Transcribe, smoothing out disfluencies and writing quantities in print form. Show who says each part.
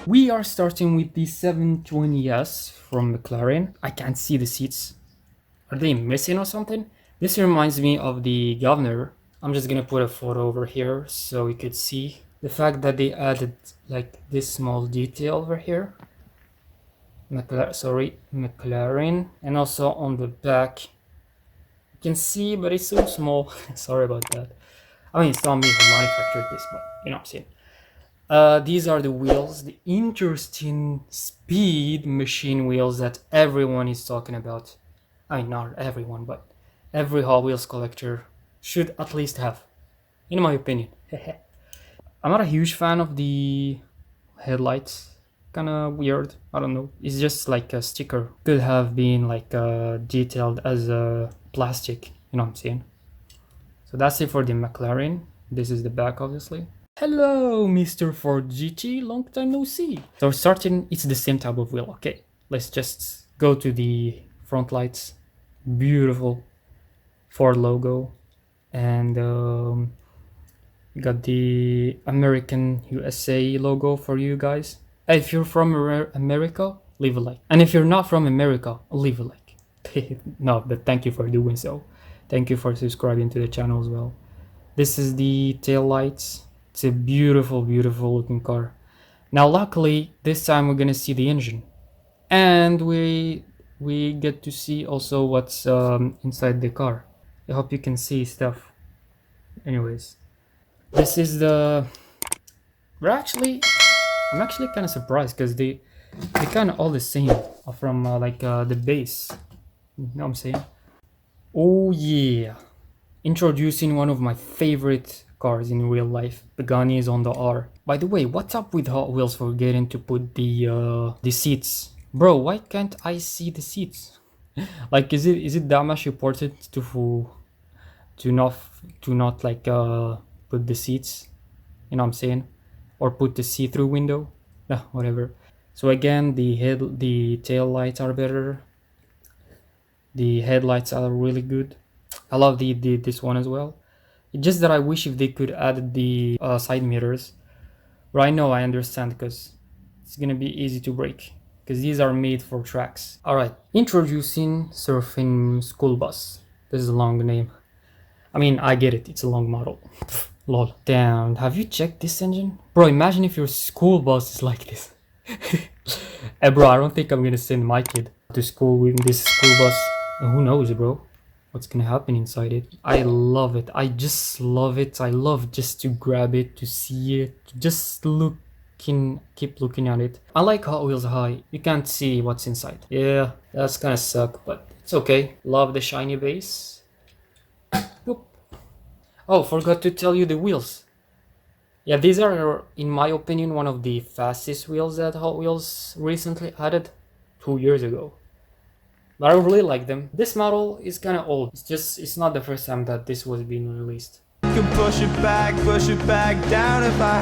Speaker 1: We are starting with the 720S from McLaren. I can't see the seats. Are they missing or something? This reminds me of the Governor. I'm just gonna put a photo over here so you could see the fact that they added like this small detail over here. McLaren, and also on the back you can see, but it's so small. Sorry about that. I mean, it's not me who manufactured this, but you know what I'm saying. These are the wheels, the interesting speed machine wheels that everyone is talking about. I mean, not everyone, but every Hot Wheels collector should at least have, in my opinion. I'm not a huge fan of the headlights. Kind of weird. I don't know. It's just like a sticker. Could have been like detailed as a plastic. You know what I'm saying? So that's it for the McLaren. This is the back, obviously. Hello, Mr. Ford GT, long time no see. So starting, it's the same type of wheel. Okay, let's just go to the front lights. Beautiful Ford logo, and you got the American USA logo for you guys. If you're from America, leave a like, and if you're not from America, leave a like. No, but thank you for doing so. Thank you for subscribing to the channel as well. This is the tail lights. It's a beautiful, beautiful looking car. Now, luckily, this time we're gonna see the engine, and we get to see also what's inside the car. I hope you can see stuff. Anyways, this is the. I'm actually kind of surprised because they kind of all the same from the base. You know what I'm saying? Oh yeah, introducing one of my favorite cars in real life, Pagani Zonda R. By the way, what's up with Hot Wheels forgetting to put the seats? Bro, why can't I see the seats? Like, is it that much important to not like put the seats? You know what I'm saying? Or put the see-through window? Whatever. So again, the tail lights are better. The headlights are really good. I love this one as well. It's just that I wish if they could add the side mirrors. But I know, I understand, because it's gonna be easy to break, because these are made for tracks. Alright, introducing Surfing School Bus. This is a long name. I mean, I get it, it's a long model. Lol. Damn, have you checked this engine? Bro, imagine if your school bus is like this. Hey bro, I don't think I'm gonna send my kid to school with this school bus. Who knows, bro? What's gonna happen inside it? I love it. I just love it. I love just to grab it, to see it, to just keep looking at it. I like Hot Wheels High. You can't see what's inside. Yeah, that's kind of suck, but it's okay. Love the shiny base. Boop. Oh, forgot to tell you the wheels. Yeah, these are, in my opinion, one of the fastest wheels that Hot Wheels recently added 2 years ago. But I really like them. This model is kind of old. It's not the first time that this was being released.
Speaker 2: Can push it back down if I